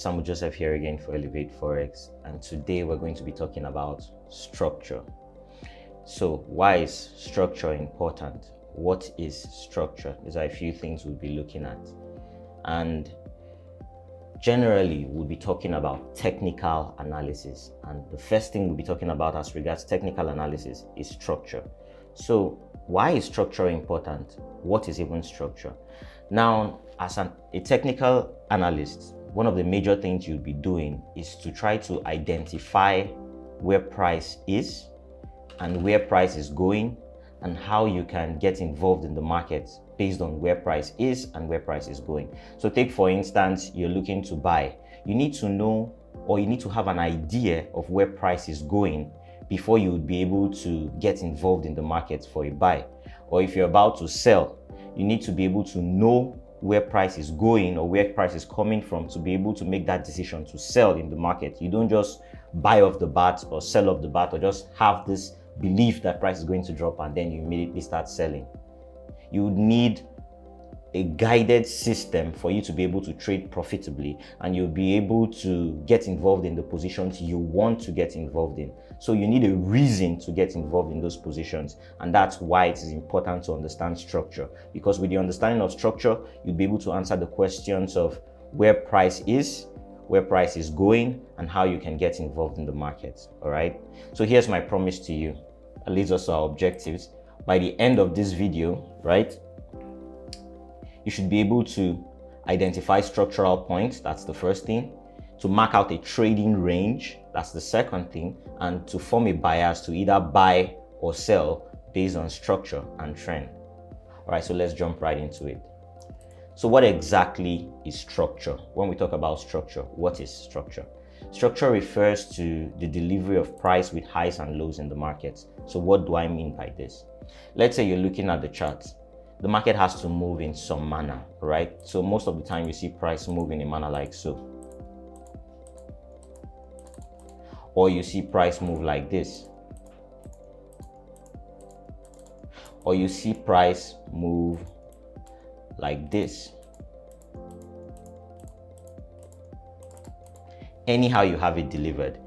Samuel Joseph here again for Elevate Forex, and today we're going to be talking about structure. So why is structure important? What is structure? These are a few things we'll be looking at, and generally we'll be talking about technical analysis, and the first thing we'll be talking about as regards technical analysis is structure. So why is structure important? What is even structure? Now, as a technical analyst, one of the major things you'll be doing is to try to identify where price is and where price is going and how you can get involved in the market based on where price is and where price is going. So take, for instance, you're looking to buy. You need to know, or you need to have an idea of where price is going before you would be able to get involved in the market for a buy. Or if you're about to sell, you need to be able to know where price is going or where price is coming from to be able to make that decision to sell in the market. You don't just buy off the bat or sell off the bat or just have this belief that price is going to drop and then you immediately start selling. You would need a guided system for you to be able to trade profitably, and you'll be able to get involved in the positions you want to get involved in. So you need a reason to get involved in those positions, and that's why it is important to understand structure, because with the understanding of structure, you'll be able to answer the questions of where price is, where price is going, and how you can get involved in the market. All right, so here's my promise to you, that leads us to our objectives. By the end of this video, right, you should be able to identify structural points. That's the first thing. To mark out a trading range. That's the second thing. And to form a bias to either buy or sell based on structure and trend. All right, so let's jump right into it. So what exactly is structure? When we talk about structure, what is structure? Structure refers to the delivery of price with highs and lows in the market. So what do I mean by this? Let's say you're looking at the chart. The market has to move in some manner, right? So most of the time you see price move in a manner like so. Or you see price move like this. Or you see price move like this. Anyhow you have it delivered.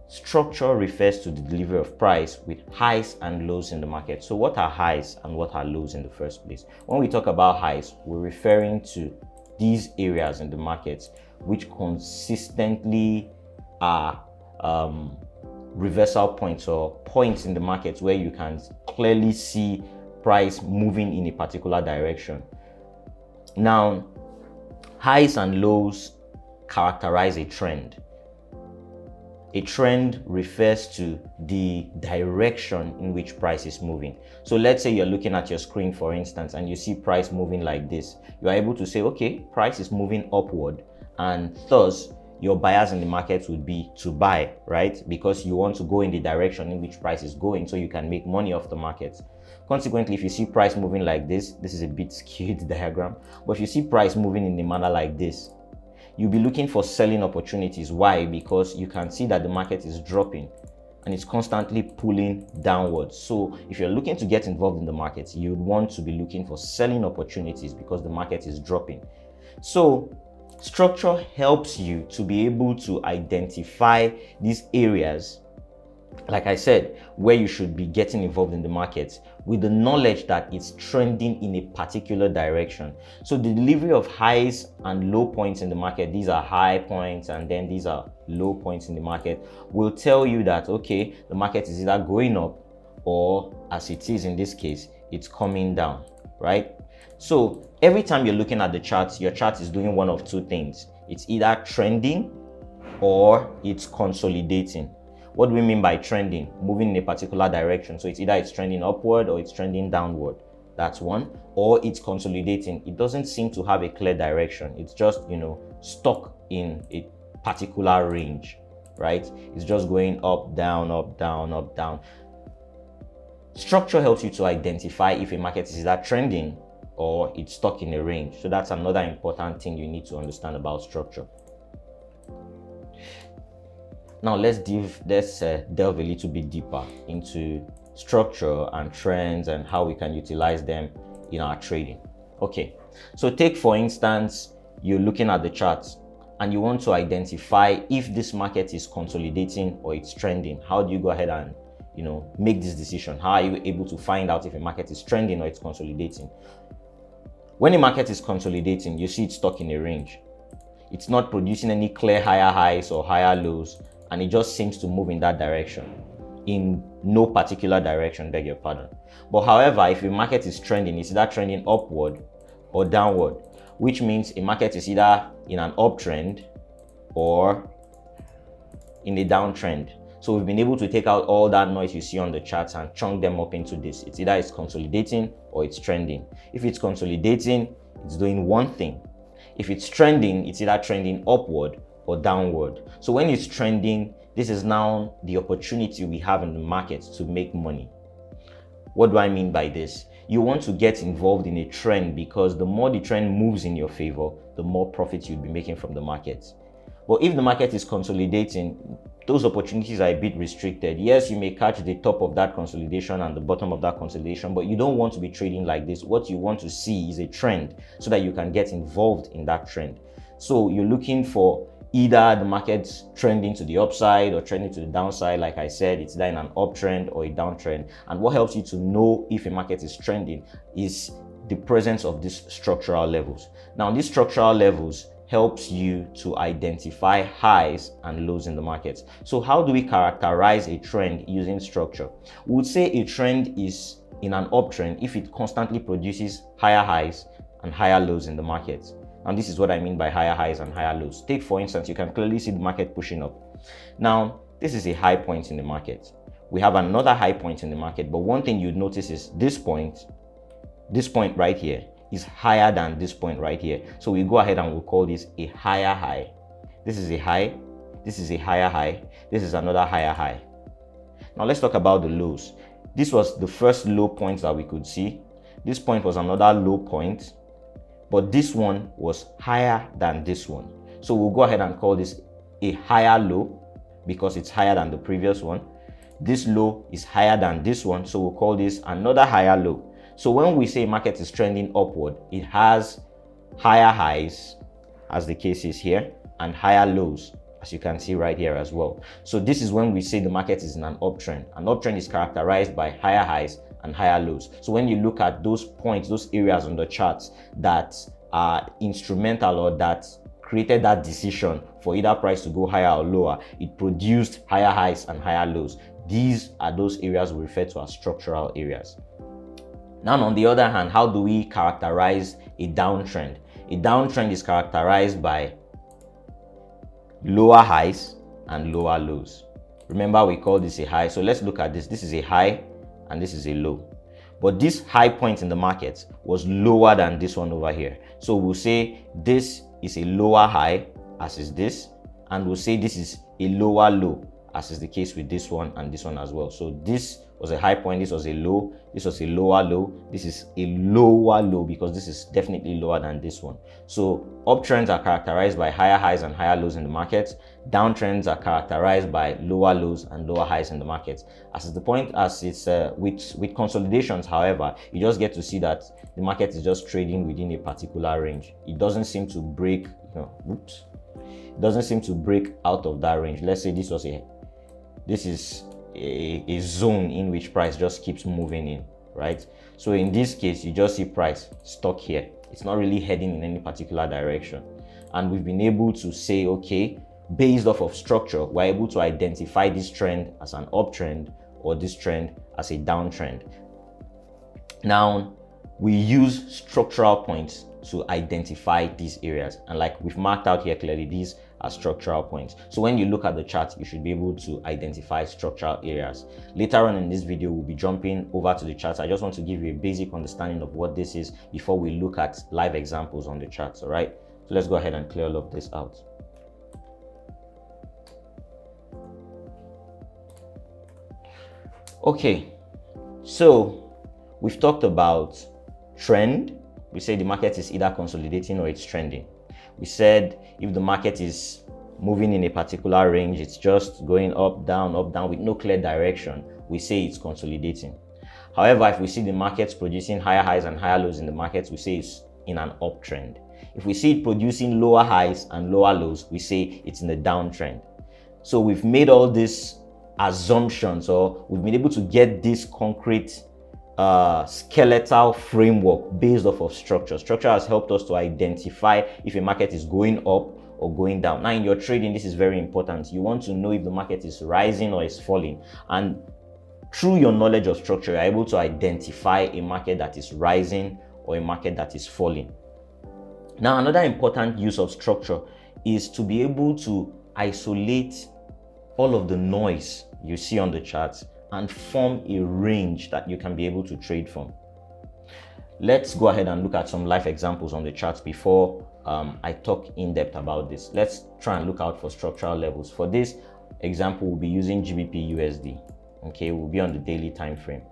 Structure refers to the delivery of price with highs and lows in the market. So what are highs and what are lows in the first place? When we talk about highs, we're referring to these areas in the market which consistently are reversal points or points in the market where you can clearly see price moving in a particular direction. Now, highs and lows characterize a trend. A trend refers to the direction in which price is moving. So let's say you're looking at your screen, for instance, and you see price moving like this. You are able to say, okay, price is moving upward, and thus your bias in the market would be to buy, right? Because you want to go in the direction in which price is going so you can make money off the market. Consequently, if you see price moving like this is a bit skewed diagram, but if you see price moving in a manner like this, you'll be looking for selling opportunities. Why? Because you can see that the market is dropping and it's constantly pulling downwards. So if you're looking to get involved in the market, you would want to be looking for selling opportunities because the market is dropping. So structure helps you to be able to identify these areas, like I said, where you should be getting involved in the market with the knowledge that it's trending in a particular direction. So the delivery of highs and low points in the market, these are high points and then these are low points in the market, will tell you that, okay, the market is either going up or, as it is in this case, it's coming down, right? So every time you're looking at the charts, your chart is doing one of two things. It's either trending or it's consolidating. What do we mean by trending? Moving in a particular direction. So it's either it's trending upward or it's trending downward. That's one. Or it's consolidating. It doesn't seem to have a clear direction. It's just, stuck in a particular range, right? It's just going up, down, up, down, up, down. Structure helps you to identify if a market is either trending or it's stuck in a range. So that's another important thing you need to understand about structure. Now let's delve a little bit deeper into structure and trends and how we can utilize them in our trading. Okay, so take for instance, you're looking at the charts and you want to identify if this market is consolidating or it's trending, how do you go ahead and make this decision? How are you able to find out if a market is trending or it's consolidating? When a market is consolidating, you see it's stuck in a range. It's not producing any clear higher highs or higher lows, and it just seems to move in that direction, in no particular direction, beg your pardon. But however, if a market is trending, it's either trending upward or downward, which means a market is either in an uptrend or in a downtrend. So we've been able to take out all that noise you see on the charts and chunk them up into this. It's either it's consolidating or it's trending. If it's consolidating, it's doing one thing. If it's trending, it's either trending upward or downward. So when it's trending, this is now the opportunity we have in the market to make money. What do I mean by this? You want to get involved in a trend because the more the trend moves in your favor, the more profits you'll be making from the market. But if the market is consolidating, those opportunities are a bit restricted. Yes, you may catch the top of that consolidation and the bottom of that consolidation, but you don't want to be trading like this. What you want to see is a trend so that you can get involved in that trend. So you're looking for either the market's trending to the upside or trending to the downside. Like I said, it's either in an uptrend or a downtrend. And what helps you to know if a market is trending is the presence of these structural levels. Now, these structural levels helps you to identify highs and lows in the market. So how do we characterize a trend using structure? We would say a trend is in an uptrend if it constantly produces higher highs and higher lows in the market. And this is what I mean by higher highs and higher lows. Take, for instance, you can clearly see the market pushing up. Now, this is a high point in the market. We have another high point in the market, but one thing you'd notice is this point right here, is higher than this point right here. So we go ahead and we'll call this a higher high. This is a high, this is a higher high, this is another higher high. Now let's talk about the lows. This was the first low point that we could see. This point was another low point, but this one was higher than this one. So we'll go ahead and call this a higher low because it's higher than the previous one. This low is higher than this one, so we'll call this another higher low. So when we say market is trending upward, it has higher highs, as the case is here, and higher lows, as you can see right here as well. So this is when we say the market is in an uptrend. An uptrend is characterized by higher highs and higher lows. So when you look at those points, those areas on the charts that are instrumental or that created that decision for either price to go higher or lower, it produced higher highs and higher lows. These are those areas we refer to as structural areas. Now, on the other hand, how do we characterize a downtrend? A downtrend is characterized by lower highs and lower lows. Remember, we call this a high. So let's look at this. This is a high and this is a low. But this high point in the market was lower than this one over here. So we'll say this is a lower high, as is this, and we'll say this is a lower low, as is the case with this one and this one as well. So this was a high point, this was a low, this was a lower low, this is a lower low because this is definitely lower than this one. So uptrends are characterized by higher highs and higher lows in the market. Downtrends are characterized by lower lows and lower highs in the market. As is the point, as it's with consolidations, however, you just get to see that the market is just trading within a particular range. It doesn't seem to break, it doesn't seem to break out of that range. Let's say this is a zone in which price just keeps moving in, right? So in this case, you just see price stuck here. It's not really heading in any particular direction. And we've been able to say, okay, based off of structure, we're able to identify this trend as an uptrend or this trend as a downtrend. Now, we use structural points to identify these areas. And like we've marked out here clearly, these are structural points. So when you look at the chart, you should be able to identify structural areas. Later on in this video, we'll be jumping over to the charts. I just want to give you a basic understanding of what this is before we look at live examples on the charts, all right? So let's go ahead and clear all of this out. Okay, so we've talked about trend. We say the market is either consolidating or it's trending. We said if the market is moving in a particular range, it's just going up, down, with no clear direction, we say it's consolidating. However, if we see the markets producing higher highs and higher lows in the markets, we say it's in an uptrend. If we see it producing lower highs and lower lows, we say it's in a downtrend. So we've made all these assumptions, or we've been able to get this concrete skeletal framework based off of structure. Structure has helped us to identify if a market is going up or going down. Now in your trading, this is very important. You want to know if the market is rising or is falling, and through your knowledge of structure, you're able to identify a market that is rising or a market that is falling. Now, another important use of structure is to be able to isolate all of the noise you see on the charts and form a range that you can be able to trade from. Let's go ahead and look at some live examples on the charts before I talk in depth about this. Let's try and look out for structural levels. For this example, we'll be using GBP USD. Okay, we'll be on the daily time frame.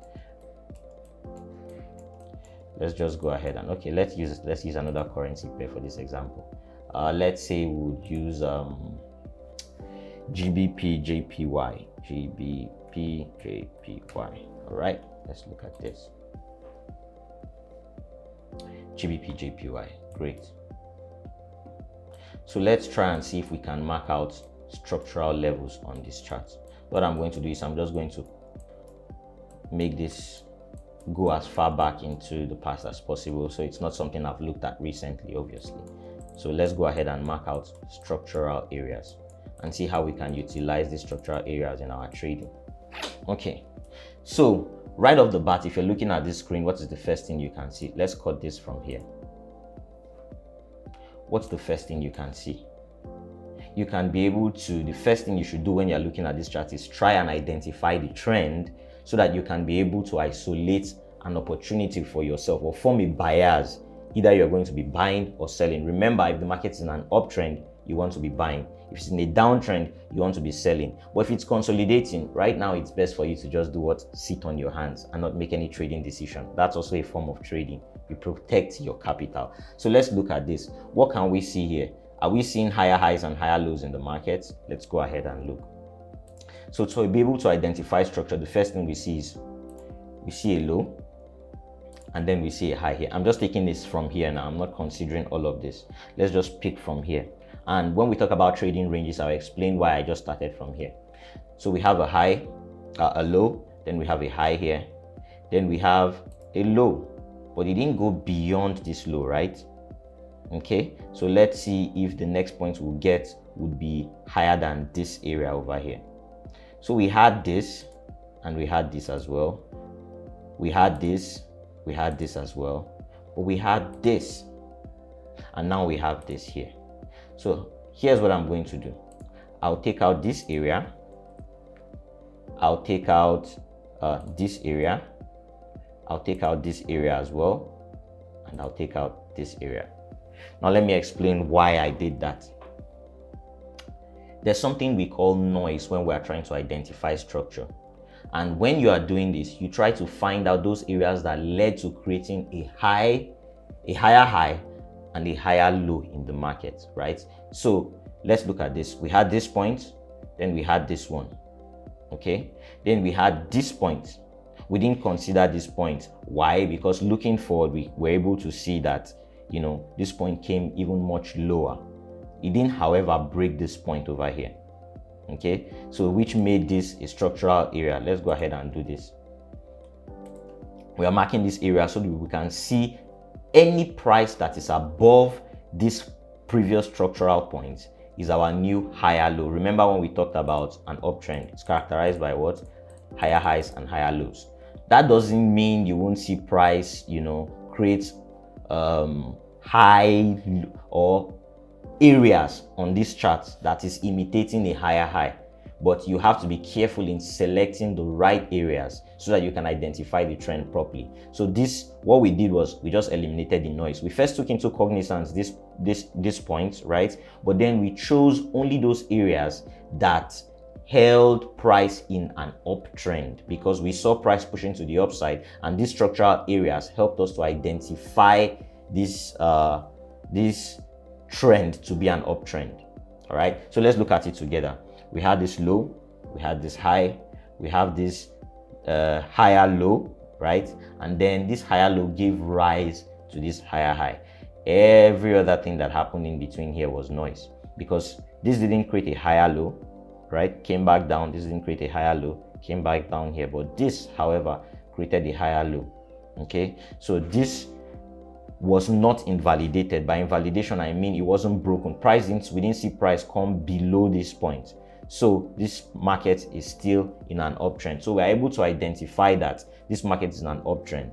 Let's just go ahead and let's use another currency pair for this example. Let's say we'll use GBP JPY. GBP JPY. All right, let's look at this. GBP JPY. Great. So let's try and see if we can mark out structural levels on this chart. What I'm going to do is I'm just going to make this go as far back into the past as possible, so it's not something I've looked at recently, obviously. So let's go ahead and mark out structural areas and see how we can utilize these structural areas in our trading. Okay, so right off the bat, if you're looking at this screen, what is the first thing you can see? Let's cut this from here. What's the first thing you can see? You can be able to, the first thing you should do when you're looking at this chart is try and identify the trend, so that you can be able to isolate an opportunity for yourself or form a bias. Either you're going to be buying or selling. Remember, if the market is in an uptrend, you want to be buying. If it's in a downtrend, you want to be selling. But if it's consolidating, right now it's best for you to just do what? Sit on your hands and not make any trading decision. That's also a form of trading. You protect your capital. So let's look at this. What can we see here? Are we seeing higher highs and higher lows in the market? Let's go ahead and look. So to be able to identify structure, the first thing we see is we see a low and then we see a high here. I'm just taking this from here now. I'm not considering all of this. Let's just pick from here. And when we talk about trading ranges, I'll explain why I just started from here. So we have a high, a low, then we have a high here, then we have a low, but it didn't go beyond this low, right? Okay, so let's see if the next point we'll get would be higher than this area over here. So we had this and we had this as well. We had this as well. But we had this and now we have this here. So here's what I'm going to do. I'll take out this area. I'll take out this area. I'll take out this area as well. And I'll take out this area. Now let me explain why I did that. There's something we call noise when we're trying to identify structure. And when you are doing this, you try to find out those areas that led to creating a higher high and a higher low in the market, right? So let's look at this. We had this point, then we had this one, okay? Then we had this point. We didn't consider this point. Why? Because looking forward, we were able to see that, you know, this point came even much lower. It didn't, however, break this point over here. Okay, so which made this a structural area. Let's go ahead and do this. We are marking this area so that we can see any price that is above this previous structural point is our new higher low. Remember when we talked about an uptrend, it's characterized by what? Higher highs and higher lows. That doesn't mean you won't see price, you know, create high or areas on this chart that is imitating a higher high, but you have to be careful in selecting the right areas so that you can identify the trend properly. So this, what we did was we just eliminated the noise. We first took into cognizance this point, right? But then we chose only those areas that held price in an uptrend, because we saw price pushing to the upside, and these structural areas helped us to identify this trend to be an uptrend. All right, so let's look at it together. We had this low, we had this high, we have this higher low, right? And then this higher low gave rise to this higher high. Every other thing that happened in between here was noise, because this didn't create a higher low, right? Came back down. This didn't create a higher low, came back down here. But this, however, created a higher low. Okay, so this was not invalidated. By invalidation, I mean it wasn't broken. We didn't see price come below this point. So this market is still in an uptrend. So we're able to identify that this market is in an uptrend.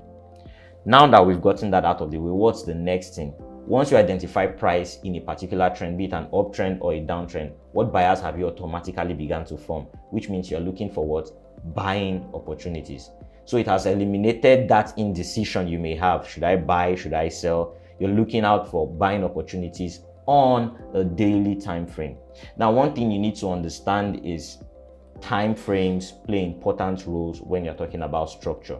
Now that we've gotten that out of the way, what's the next thing? Once you identify price in a particular trend, be it an uptrend or a downtrend, what buyers have you automatically begun to form? Which means you're looking for what? Buying opportunities. So it has eliminated that indecision you may have. Should I buy? Should I sell? You're looking out for buying opportunities on a daily time frame. Now, one thing you need to understand is time frames play important roles when you're talking about structure.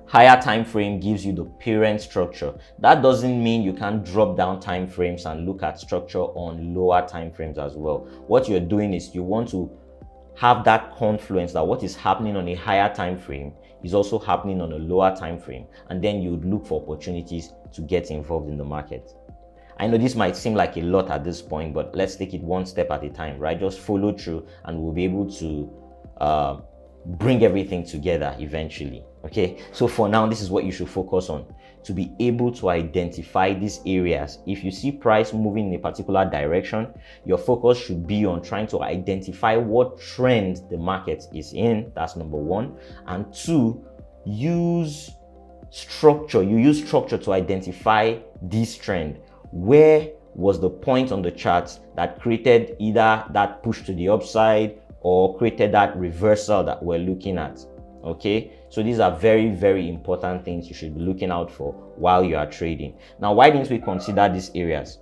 Higher time frame gives you the parent structure. That doesn't mean you can't drop down time frames and look at structure on lower time frames as well. What you're doing is you want to have that confluence that what is happening on a higher time frame is also happening on a lower time frame, and then you would look for opportunities to get involved in the market. I know this might seem like a lot at this point, but let's take it one step at a time, right? Just follow through and we'll be able to bring everything together eventually. Okay, so for now, this is what you should focus on, to be able to identify these areas. If you see price moving in a particular direction, your focus should be on trying to identify what trend the market is in. That's number one. And two, use structure. You use structure to identify this trend. Where was the point on the chart that created either that push to the upside or created that reversal that we're looking at? Okay, so these are very, very important things you should be looking out for while you are trading. Now, why didn't we consider these areas?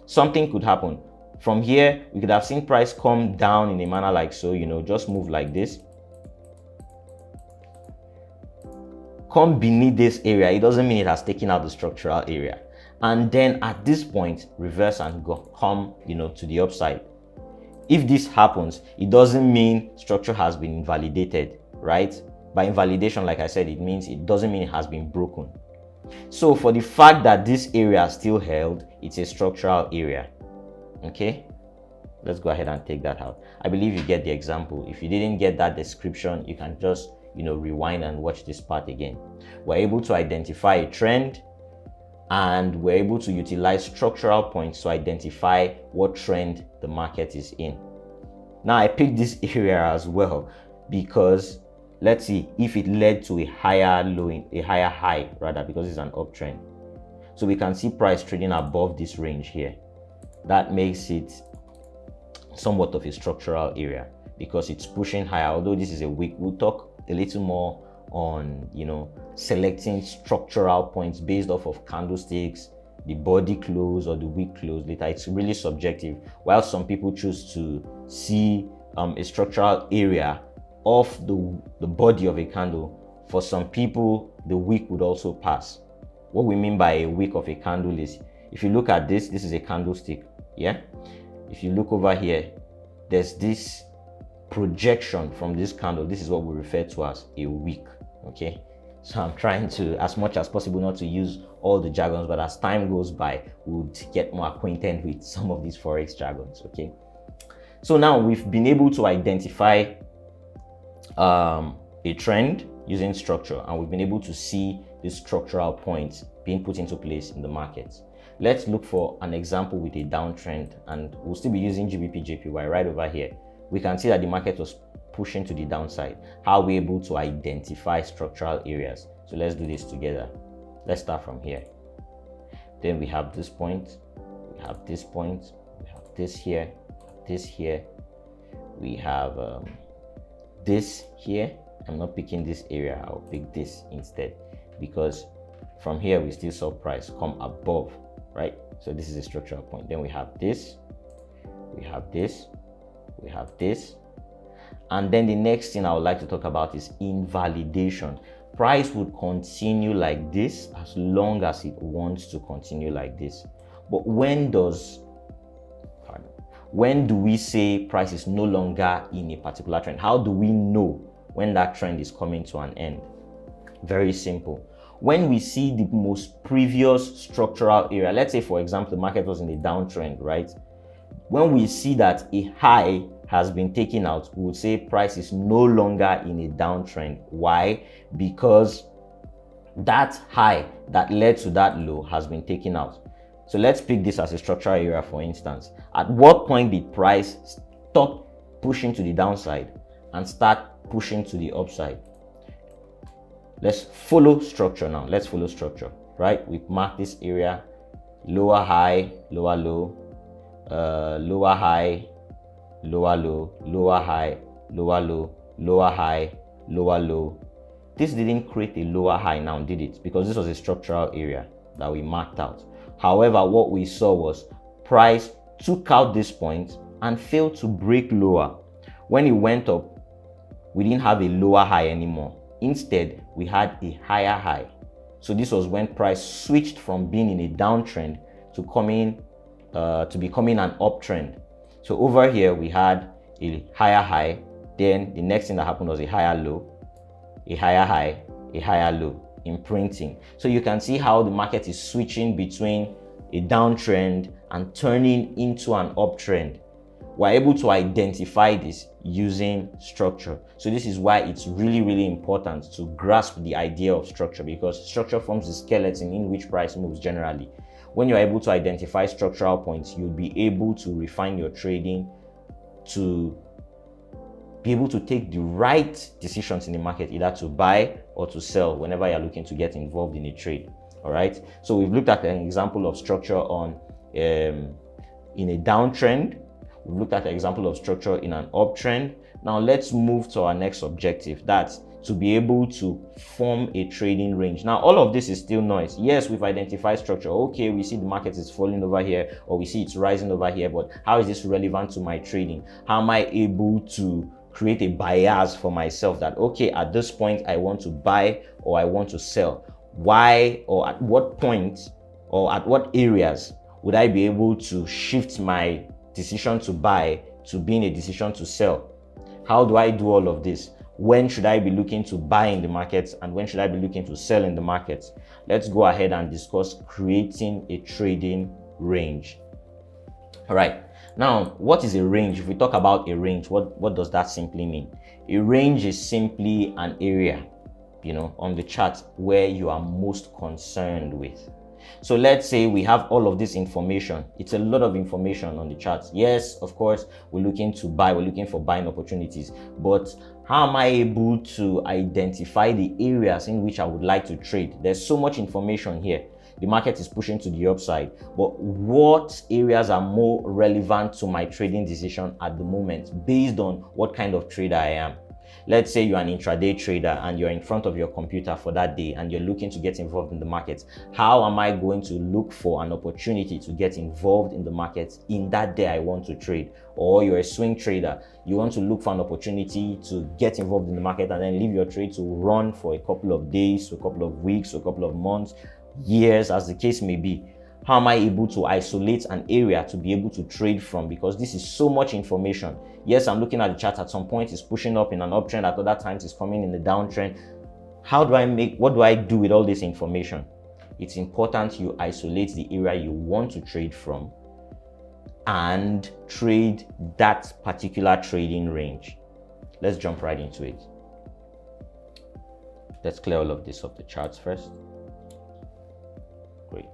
Something could happen. From here, we could have seen price come down in a manner like so, just move like this. Come beneath this area. It doesn't mean it has taken out the structural area. And then at this point, reverse and come, to the upside. If this happens, it doesn't mean structure has been invalidated, right? By invalidation, like I said, it doesn't mean it has been broken. So for the fact that this area is still held, it's a structural area. Okay, let's go ahead and take that out. I believe you get the example. If you didn't get that description, you can just rewind and watch this part again. We're able to identify a trend, and we're able to utilize structural points to identify what trend the market is in. Now, I picked this area as well because let's see if it led to a higher low, a higher high rather, because it's an uptrend. So we can see price trading above this range here. That makes it somewhat of a structural area because it's pushing higher. Although this is a wick, we'll talk a little more on selecting structural points based off of candlesticks, the body close or the wick close later. It's really subjective. While some people choose to see a structural area of the body of a candle, for some people the wick would also pass. What we mean by a wick of a candle is, if you look at this is a candlestick. Yeah, if you look over here, there's this projection from this candle. This is what we refer to as a wick. Okay, so I'm trying to, as much as possible, not to use all the jargons, but as time goes by, we'll get more acquainted with some of these forex jargons. Okay, so now we've been able to identify a trend using structure, and we've been able to see the structural points being put into place in the market. Let's look for an example with a downtrend, and we'll still be using GBP JPY right over here. We can see that the market was pushing to the downside. How are we able to identify structural areas? So let's do this together. Let's start from here. Then we have this point, we have this point, we have this here, this here, we have this here. I'm not picking this area, I'll pick this instead, because from here we still saw price come above, right? So this is a structural point. Then we have this, we have this, we have this. And then the next thing I would like to talk about is invalidation. Price would continue like this as long as it wants to continue like this. But when do we say price is no longer in a particular trend? How do we know when that trend is coming to an end? Very simple. when we see the most previous structural area, let's say for example the market was in a downtrend, right? When we see that a high has been taken out, we would say price is no longer in a downtrend. Why? Because that high that led to that low has been taken out. So let's pick this as a structural area, for instance. At what point did price stop pushing to the downside and start pushing to the upside? Let's follow structure now. Let's follow structure, right? We've marked this area: lower high, lower low, lower high, lower low, lower high, lower low, lower high, lower low. This didn't create a lower high now, did it? Because this was a structural area that we marked out. However, what we saw was price took out this point and failed to break lower. When it went up, we didn't have a lower high anymore. Instead, we had a higher high. So this was when price switched from being in a downtrend to becoming an uptrend. So over here we had a higher high. Then the next thing that happened was a higher low, a higher high, a higher low in printing. So you can see how the market is switching between a downtrend and turning into an uptrend. We're able to identify this using structure. So this is why it's really important to grasp the idea of structure, because structure forms the skeleton in which price moves generally. When you're able to identify structural points, you'll be able to refine your trading to be able to take the right decisions in the market, either to buy or to sell whenever you're looking to get involved in a trade. All right. So we've looked at an example of structure on in a downtrend. We've looked at an example of structure in an uptrend. Now let's move to our next objective. That's to be able to form a trading range. Now all of this is still noise. Yes, we've identified structure. Okay, we see the market is falling over here, or we see it's rising over here, but how is this relevant to my trading? How am I able to create a bias for myself that, okay, at this point I want to buy or I want to sell? Why, or at what point, or at what areas would I be able to shift my decision to buy to being a decision to sell? How do I do all of this? When should I be looking to buy in the markets and when should I be looking to sell in the markets? Let's go ahead and discuss creating a trading range. All right. Now, what is a range? If we talk about a range, what does that simply mean? A range is simply an area, on the chart where you are most concerned with. So let's say we have all of this information. It's a lot of information on the chart. Yes, of course, we're looking to buy, we're looking for buying opportunities, but how am I able to identify the areas in which I would like to trade? There's so much information here. The market is pushing to the upside, but what areas are more relevant to my trading decision at the moment based on what kind of trader I am? Let's say you're an intraday trader and you're in front of your computer for that day and you're looking to get involved in the market. How am I going to look for an opportunity to get involved in the market in that day I want to trade? Or you're a swing trader, you want to look for an opportunity to get involved in the market and then leave your trade to run for a couple of days, a couple of weeks, a couple of months, years, as the case may be. How am I able to isolate an area to be able to trade from? Because this is so much information. Yes, I'm looking at the chart. At some point it's pushing up in an uptrend, at other times it's coming in the downtrend. What do I do with all this information? It's important you isolate the area you want to trade from and trade that particular trading range. Let's jump right into it. Let's clear all of this off the charts first. Great.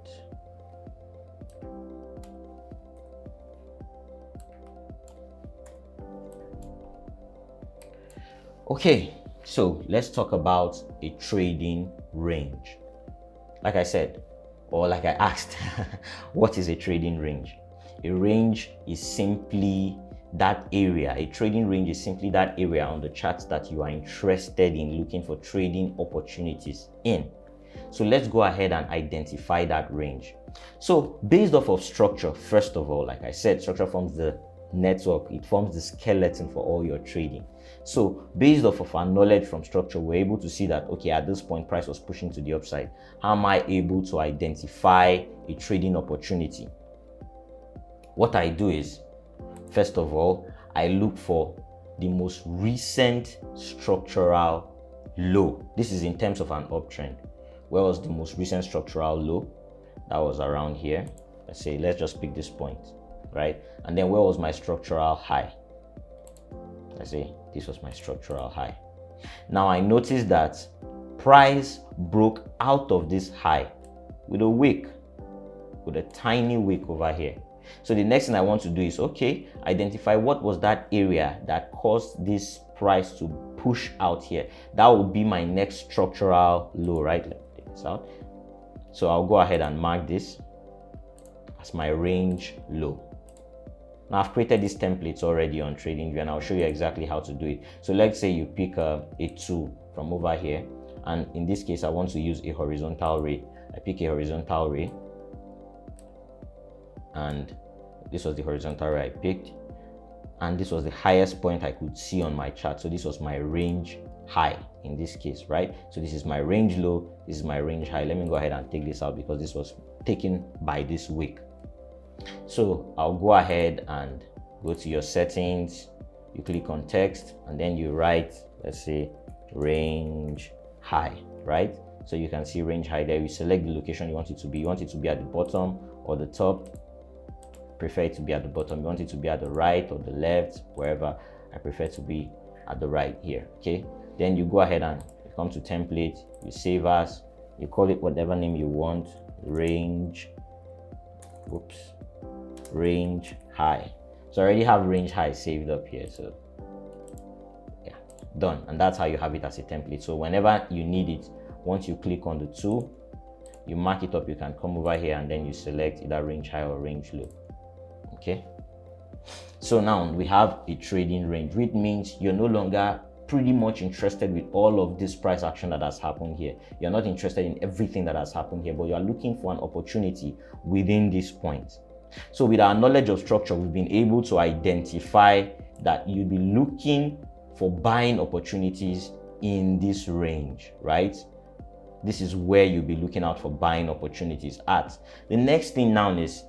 Okay, so let's talk about a trading range. Like I said, or like I asked, what is a trading range? A range is simply that area. A trading range is simply that area on the chart that you are interested in looking for trading opportunities in. So let's go ahead and identify that range. So based off of structure, first of all, like I said, structure forms the network. It forms the skeleton for all your trading. So based off of our knowledge from structure, we're able to see that, okay, at this point, price was pushing to the upside. How am I able to identify a trading opportunity? What I do is, first of all, I look for the most recent structural low. This is in terms of an uptrend. Where was the most recent structural low? That was around here. Let's just pick this point, right? And then where was my structural high? Let's say this was my structural high. Now I noticed that price broke out of this high with a wick, with a tiny wick over here. So the next thing I want to do is, okay, identify what was that area that caused this price to push out here. That would be my next structural low, right? Let me take this out. So I'll go ahead and mark this as my range low. Now I've created these templates already on TradingView, and I'll show you exactly how to do it. So let's say you pick a 2 from over here, and in this case I want to use a horizontal ray. I pick a horizontal ray, and this was the horizontal ray I picked, and this was the highest point I could see on my chart. So this was my range high in this case, right? So this is my range low, this is my range high. Let me go ahead and take this out because this was taken by this wick. So I'll go ahead and go to your settings, you click on text, and then you write, let's say, range high, right? So you can see range high there. You select the location you want it to be. You want it to be at the bottom or the top. Prefer it to be at the bottom. You want it to be at the right or the left, wherever. I prefer to be at the right here. Okay, then you go ahead and you come to template, you save as, you call it whatever name you want, range high. So I already have range high saved up here, so yeah, done. And that's how you have it as a template. So whenever you need it, once you click on the tool, you mark it up, you can come over here and then you select either range high or range low. Okay, so now we have a trading range, which means you're no longer pretty much interested with all of this price action that has happened here. You're not interested in everything that has happened here, but you're looking for an opportunity within this point. So with our knowledge of structure, we've been able to identify that you'll be looking for buying opportunities in this range, right? This is where you'll be looking out for buying opportunities at. The next thing now is,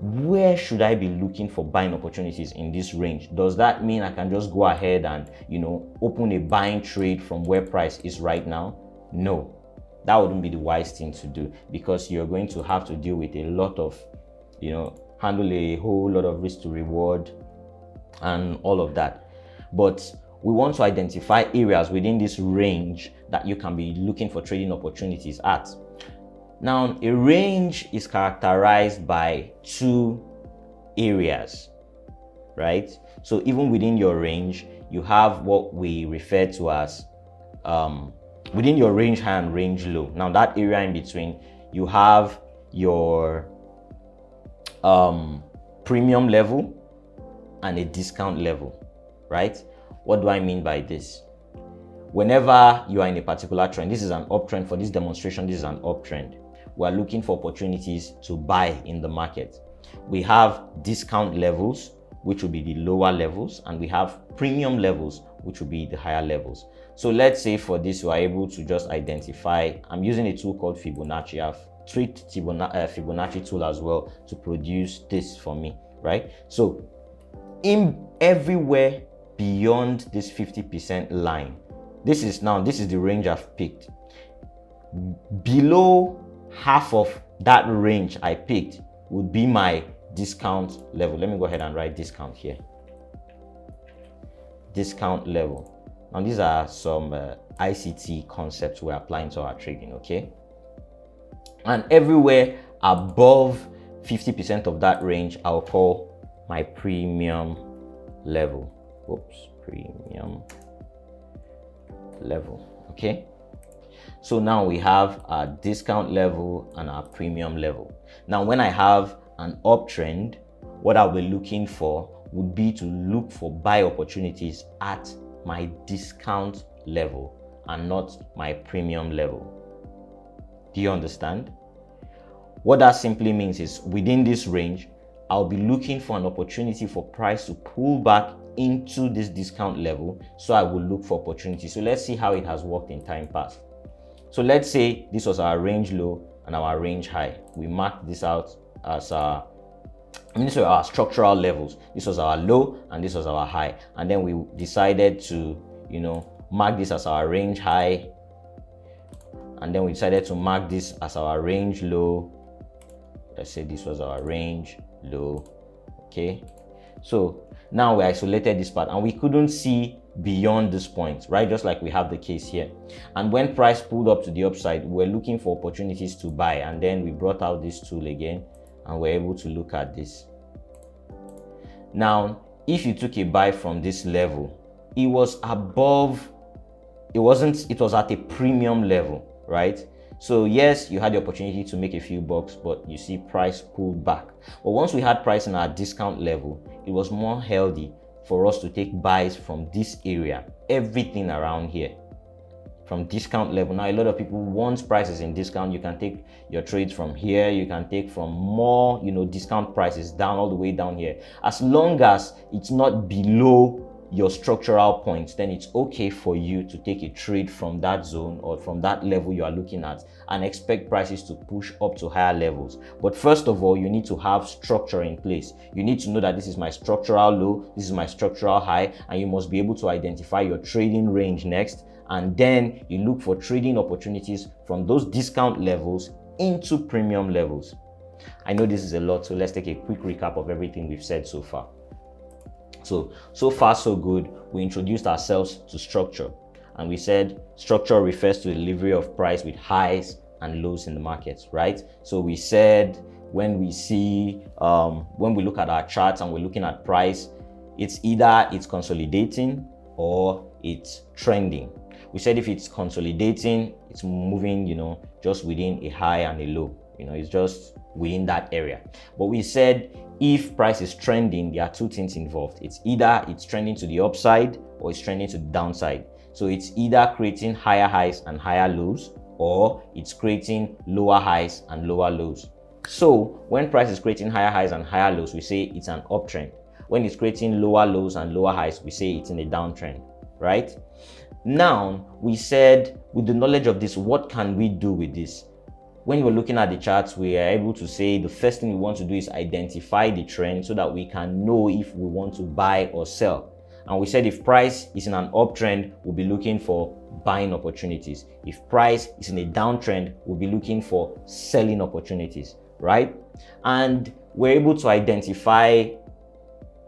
where should I be looking for buying opportunities in this range? Does that mean I can just go ahead and, open a buying trade from where price is right now? No, that wouldn't be the wise thing to do, because you're going to have to deal with a lot of, handle a whole lot of risk to reward and all of that. But we want to identify areas within this range that you can be looking for trading opportunities at. Now, a range is characterized by 2 areas, right? So even within your range, you have what we refer to as, within your range high and range low. Now that area in between, you have your premium level and a discount level, right? What do I mean by this? Whenever you are in a particular trend, this is an uptrend. For this demonstration, this is an uptrend. We're looking for opportunities to buy in the market. We have discount levels, which will be the lower levels, and we have premium levels, which will be the higher levels. So let's say for this, you are able to just identify, I'm using a tool called Fibonacci. I've treated Fibonacci tool as well to produce this for me, right? So in everywhere beyond this 50% line, this is the range I've picked. Below half of that range I picked would be my discount level. Let me go ahead and write discount here. Discount level. Now these are some ICT concepts we're applying to our trading, okay? And everywhere above 50% of that range, I'll call my premium level. Premium level, okay? So now we have our discount level and our premium level. Now, when I have an uptrend, what I'll be looking for would be to look for buy opportunities at my discount level and not my premium level. Do you understand? What that simply means is within this range, I'll be looking for an opportunity for price to pull back into this discount level. So I will look for opportunities. So let's see how it has worked in time past. So let's say this was our range low and our range high. We marked this out as these were our structural levels. This was our low and this was our high. And then we decided to, mark this as our range high and then we decided to mark this as our range low. Let's say this was our range low. Okay, so now we isolated this part and we couldn't see beyond this point, right? Just like we have the case here. And when price pulled up to the upside, we're looking for opportunities to buy, and then we brought out this tool again and we're able to look at this. Now if you took a buy from this level, it was above, it was at a premium level, right? So yes, you had the opportunity to make a few bucks, but you see price pulled back. But once we had price in our discount level, it was more healthy for us to take buys from this area, everything around here, from discount level. Now a lot of people, once prices in discount, you can take your trades from here, you can take from more, discount prices down all the way down here. As long as it's not below your structural points, then it's okay for you to take a trade from that zone or from that level you are looking at and expect prices to push up to higher levels. But first of all, you need to have structure in place. You need to know that this is my structural low, this is my structural high, and you must be able to identify your trading range next, and then you look for trading opportunities from those discount levels into premium levels. I know this is a lot, so let's take a quick recap of everything we've said so far. So far so good. We introduced ourselves to structure, and we said structure refers to the delivery of price with highs and lows in the markets, right? So we said when we look at our charts and we're looking at price, it's either it's consolidating or it's trending. We said if it's consolidating, it's moving, just within a high and a low, it's just within that area. But we said if price is trending, there are two things involved. It's either it's trending to the upside or it's trending to the downside. So it's either creating higher highs and higher lows, or it's creating lower highs and lower lows. So when price is creating higher highs and higher lows, we say it's an uptrend. When it's creating lower lows and lower highs, we say it's in a downtrend, right? Now, we said with the knowledge of this, what can we do with this? When we're looking at the charts, we are able to say the first thing we want to do is identify the trend so that we can know if we want to buy or sell. And we said if price is in an uptrend, we'll be looking for buying opportunities. If price is in a downtrend, we'll be looking for selling opportunities, right? And we're able to identify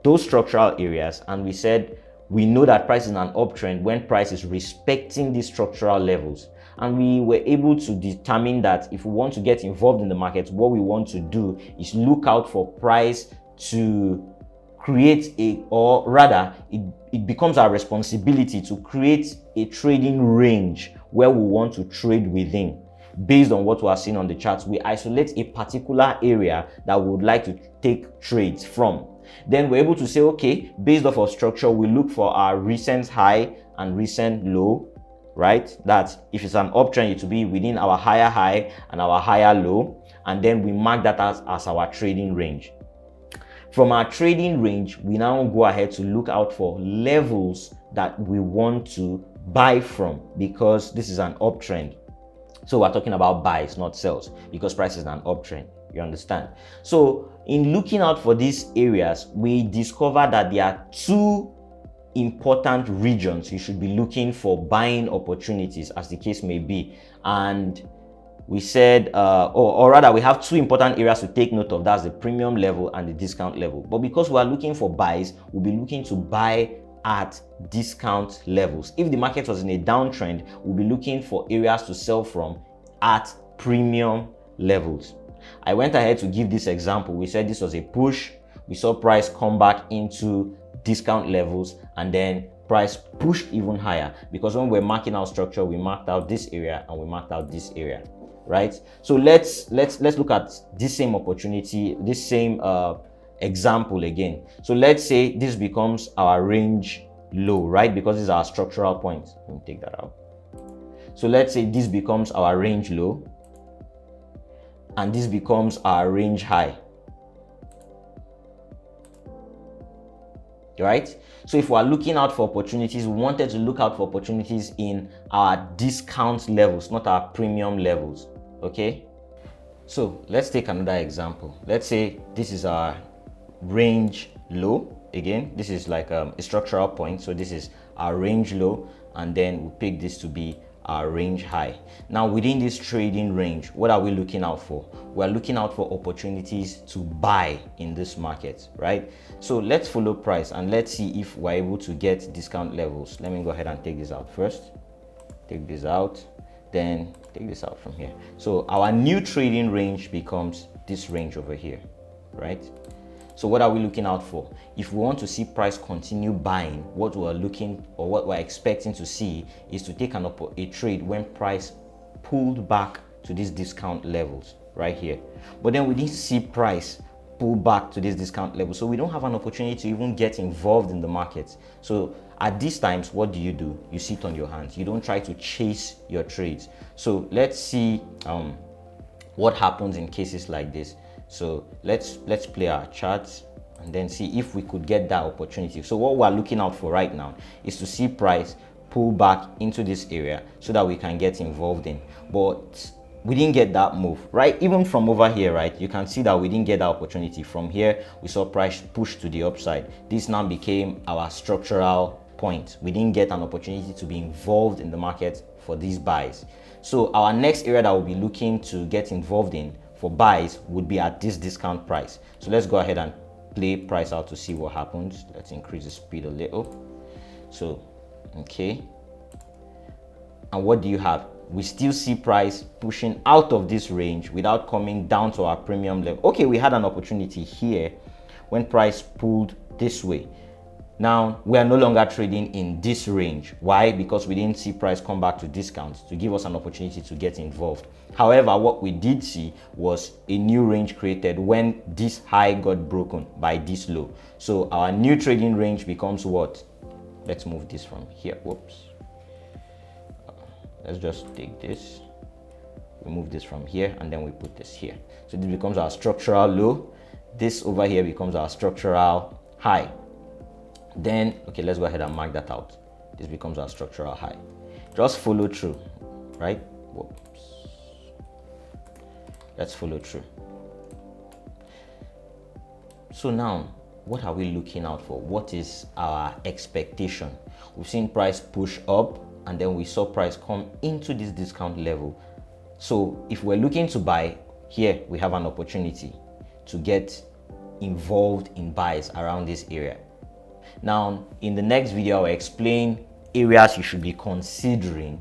those structural areas, and we said we know that price is in an uptrend when price is respecting these structural levels. And we were able to determine that if we want to get involved in the market, what we want to do is look out for price to create it becomes our responsibility to create a trading range where we want to trade within. Based on what we are seeing on the charts, we isolate a particular area that we would like to take trades from. Then we're able to say, okay, based off of structure, we look for our recent high and recent low, right? That if it's an uptrend, it will be within our higher high and our higher low, and then we mark that as our trading range. From our trading range, we now go ahead to look out for levels that we want to buy from, because this is an uptrend. So we're talking about buys, not sells, because price is an uptrend. You understand? So in looking out for these areas, we discover that there are two important regions you should be looking for buying opportunities, as the case may be. And we said, or rather, we have two important areas to take note of. That's the premium level and the discount level. But because we are looking for buys, we'll be looking to buy at discount levels. If the market was in a downtrend, we'll be looking for areas to sell from at premium levels. I went ahead to give this example. We said this was a push. We saw price come back into discount levels, and then price pushed even higher, because when we're marking our structure, we marked out this area and we marked out this area, right? So let's look at this same opportunity, this same example again. So let's say this becomes our range low, right? Because this is our structural point. Let me take that out. So let's say this becomes our range low, and this becomes our range high. Right? So if we are looking out for opportunities, we wanted to look out for opportunities in our discount levels, not our premium levels. Okay? So let's take another example. Let's say this is our range low. Again, this is like a structural point. So this is our range low, and then we pick this to be our range high. Now within this trading range, what are we looking out for? We're looking out for opportunities to buy in this market, right? So let's follow price and let's see if we're able to get discount levels. Let me go ahead and take this out first. Take this out, then take this out from here. So our new trading range becomes this range over here, right? So what are we looking out for? If we want to see price continue buying, what we're looking or what we're expecting to see is to take a trade when price pulled back to these discount levels right here. But then we didn't see price pull back to this discount level, so we don't have an opportunity to even get involved in the market. So at these times, what do? You sit on your hands. You don't try to chase your trades. So let's see what happens in cases like this. So let's play our charts and then see if we could get that opportunity. So what we're looking out for right now is to see price pull back into this area so that we can get involved in. But we didn't get that move, right? Even from over here, right, you can see that we didn't get that opportunity. From here, we saw price push to the upside. This now became our structural point. We didn't get an opportunity to be involved in the market for these buys. So our next area that we'll be looking to get involved in for buys would be at this discount price. So let's go ahead and play price out to see what happens. Let's increase the speed a little. So, okay. And what do you have? We still see price pushing out of this range without coming down to our premium level. Okay, we had an opportunity here when price pulled this way. Now we are no longer trading in this range. Why? Because we didn't see price come back to discounts to give us an opportunity to get involved. However, what we did see was a new range created when this high got broken by this low. So our new trading range becomes what? Let's move this from here. Whoops. Let's just take this, remove this from here, and then we put this here. So this becomes our structural low. This over here becomes our structural high. Then, okay, let's go ahead and mark that out. This becomes our structural high. Just follow through, right? Whoops. Let's follow through. So now, what are we looking out for? What is our expectation? We've seen price push up, and then we saw price come into this discount level. So if we're looking to buy here, we have an opportunity to get involved in buys around this area. Now in the next video, I'll explain areas you should be considering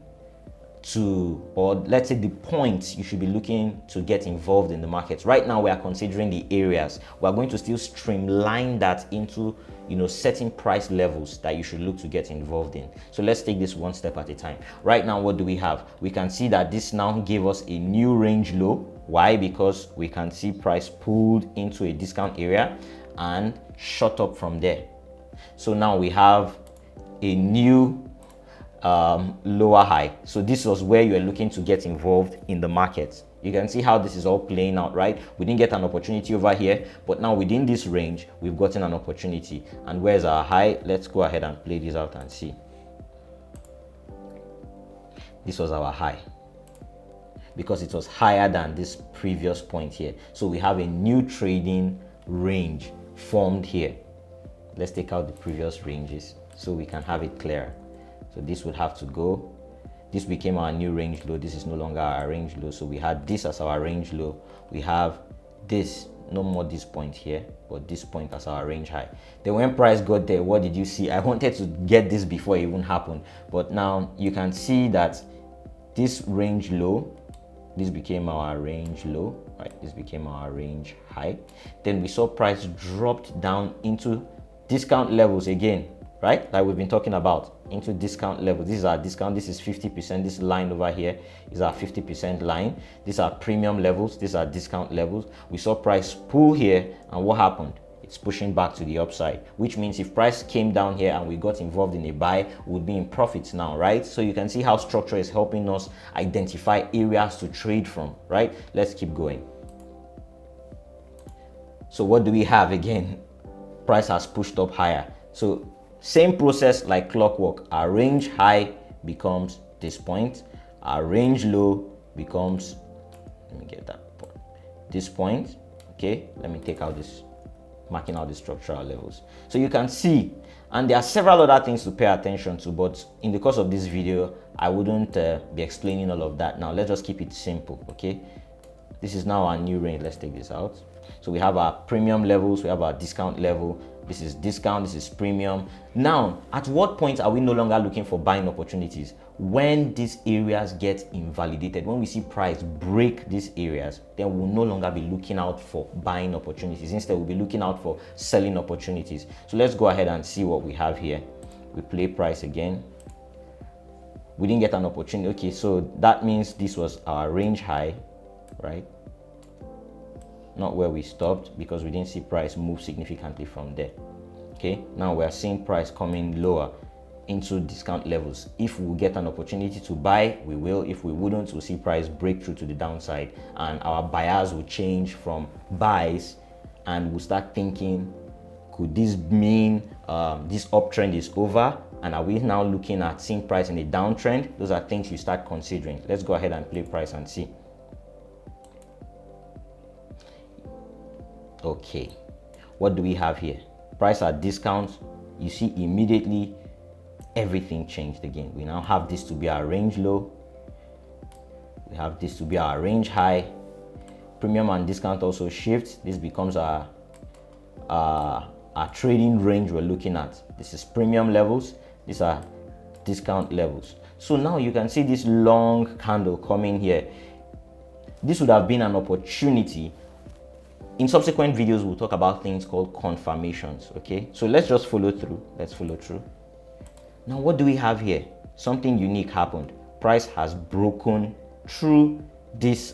to, or let's say the points you should be looking to get involved in the markets. Right now we are considering the areas. We're going to still streamline that into certain price levels that you should look to get involved in. So let's take this one step at a time. Right now, what do we have? We can see that this now gave us a new range low. Why? Because we can see price pulled into a discount area and shot up from there. So now we have a new lower high. So this was where you are looking to get involved in the market. You can see how this is all playing out, right? We didn't get an opportunity over here, but now within this range, we've gotten an opportunity. And where's our high? Let's go ahead and play this out and see. This was our high because it was higher than this previous point here. So we have a new trading range formed here. Let's take out the previous ranges so we can have it clearer. So this would have to go. This became our new range low. This is no longer our range low. So we had this as our range low. We have this, no more this point here, but this point as our range high. Then when price got there, what did you see? I wanted to get this before it even happened. But now you can see that this range low, this became our range low, right? This became our range high. Then we saw price dropped down into discount levels again, right? Like we've been talking about, into discount levels. This is our discount. This is 50%. This line over here is our 50% line. These are premium levels. These are discount levels. We saw price pull here, and what happened? It's pushing back to the upside, which means if price came down here and we got involved in a buy, we would be in profits now, right? So you can see how structure is helping us identify areas to trade from, right? Let's keep going. So what do we have again? Price has pushed up higher. So same process like clockwork. Our range high becomes this point. Our range low becomes, let me get that point, this point. Okay, let me take out this marking out the structural levels. So you can see, and there are several other things to pay attention to, but in the course of this video, I wouldn't be explaining all of that now. Let's just keep it simple, okay? This is now our new range. Let's take this out. So we have our premium levels, we have our discount level. This is discount, this is premium. Now, at what point are we no longer looking for buying opportunities? When these areas get invalidated, when we see price break these areas, then we'll no longer be looking out for buying opportunities. Instead, we'll be looking out for selling opportunities. So let's go ahead and see what we have here. We play price again. We didn't get an opportunity. Okay, so that means this was our range high, right? Not where we stopped, because we didn't see price move significantly from there. Okay, now we're seeing price coming lower into discount levels. If we get an opportunity to buy, we will. If we wouldn't, we'll see price break through to the downside, and our buyers will change from buys, and we'll start thinking, could this mean this uptrend is over, and are we now looking at seeing price in a downtrend? Those are things you start considering. Let's go ahead and play price and see. Okay, what do we have here? Price at discount. You see immediately everything changed again. We now have this to be our range low, we have this to be our range high. Premium and discount also shifts. This becomes our trading range we're looking at. This is premium levels, these are discount levels. So now you can see this long candle coming here. This would have been an opportunity. In subsequent videos, we'll talk about things called confirmations, okay? So let's just follow through. Let's follow through. Now, what do we have here? Something unique happened. Price has broken through this,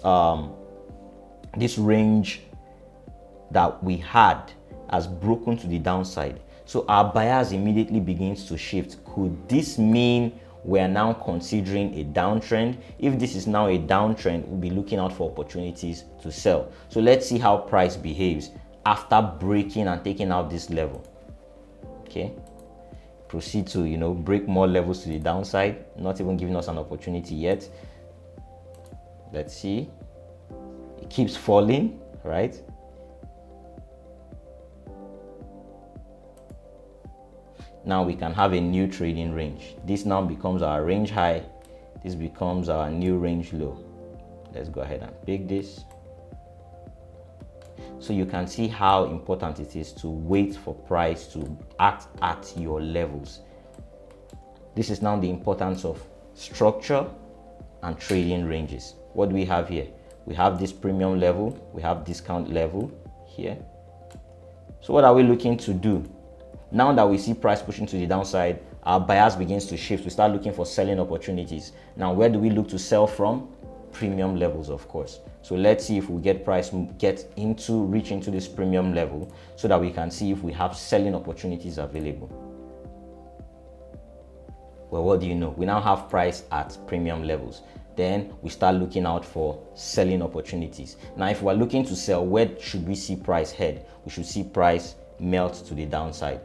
this range that we had, has broken to the downside. So our buyers immediately begins to shift. Could this mean we're now considering a downtrend? If this is now a downtrend, we'll be looking out for opportunities to sell. So let's see how price behaves after breaking and taking out this level. Okay, proceed to break more levels to the downside, not even giving us an opportunity yet. Let's see, it keeps falling, right? Now we can have a new trading range. This now becomes our range high. This becomes our new range low. Let's go ahead and pick this. So you can see how important it is to wait for price to act at your levels. This is now the importance of structure and trading ranges. What do we have here? We have this premium level, we have discount level here. So what are we looking to do? Now that we see price pushing to the downside, our buyers begins to shift. We start looking for selling opportunities. Now, where do we look to sell from? Premium levels, of course. So let's see if we get price reach into this premium level, so that we can see if we have selling opportunities available. Well, what do you know? We now have price at premium levels. Then we start looking out for selling opportunities. Now, if we're looking to sell, where should we see price head? We should see price melt to the downside.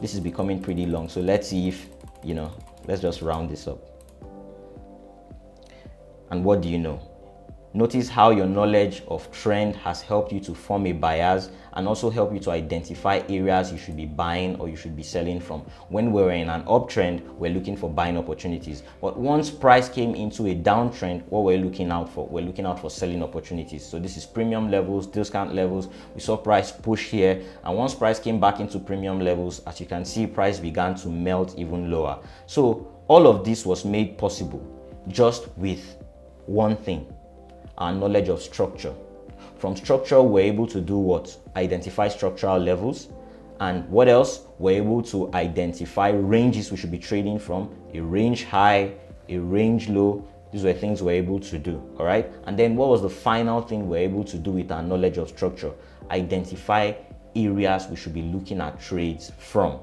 This is becoming pretty long, so let's see if let's just round this up. And what do you know? Notice how your knowledge of trend has helped you to form a bias, and also help you to identify areas you should be buying or you should be selling from. When we're in an uptrend, we're looking for buying opportunities. But once price came into a downtrend, what we're looking out for? We're looking out for selling opportunities. So this is premium levels, discount levels. We saw price push here, and once price came back into premium levels, as you can see, price began to melt even lower. So all of this was made possible just with one thing: our knowledge of structure. From structure, we're able to do what? Identify structural levels. And what else? We're able to identify ranges we should be trading from, a range high, a range low. These were things we're able to do, all right? And then what was the final thing we're able to do with our knowledge of structure? Identify areas we should be looking at trades from.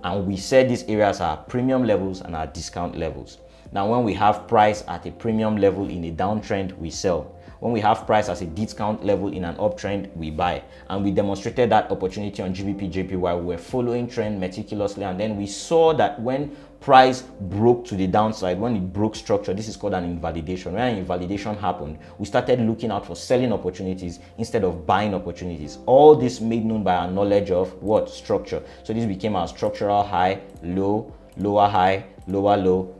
And we said these areas are premium levels and our discount levels. Now, when we have price at a premium level in a downtrend, we sell. When we have price as a discount level in an uptrend, we buy. And we demonstrated that opportunity on GBP JPY. We were following trend meticulously, and then we saw that when price broke to the downside, when it broke structure, this is called an invalidation. When an invalidation happened, we started looking out for selling opportunities instead of buying opportunities. All this made known by our knowledge of what? Structure. So this became our structural high, low, lower high, lower low,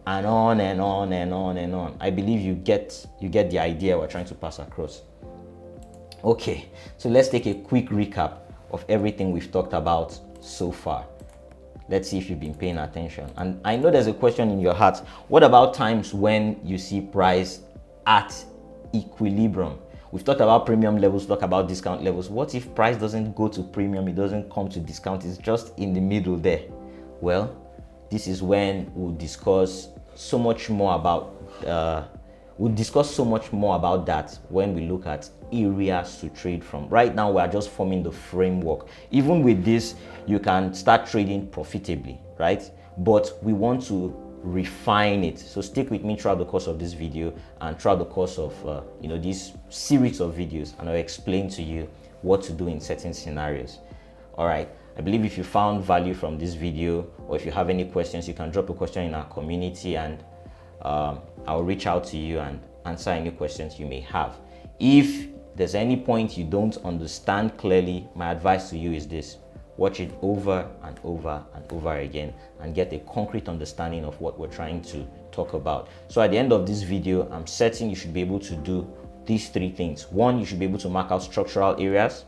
and on and on and on and on. I believe you get the idea we're trying to pass across. Okay, so let's take a quick recap of everything we've talked about so far. Let's see if you've been paying attention. And I know there's a question in your heart. What about times when you see price at equilibrium? We've talked about premium levels, talked about discount levels. What if price doesn't go to premium, it doesn't come to discount, it's just in the middle there? Well, this is when we'll discuss so much more about that when we look at areas to trade from. Right now, we are just forming the framework. Even with this, you can start trading profitably, right? But we want to refine it. So stick with me throughout the course of this video and throughout the course of this series of videos, and I'll explain to you what to do in certain scenarios. All right. I believe if you found value from this video, or if you have any questions, you can drop a question in our community, and I'll reach out to you and answer any questions you may have. If there's any point you don't understand clearly, my advice to you is this: watch it over and over and over again and get a concrete understanding of what we're trying to talk about. So at the end of this video, I'm certain you should be able to do these three things. One, you should be able to mark out structural areas.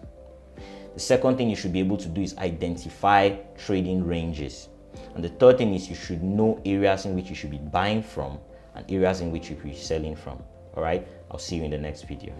The second thing you should be able to do is identify trading ranges. And the third thing is you should know areas in which you should be buying from and areas in which you should be selling from. All right, I'll see you in the next video.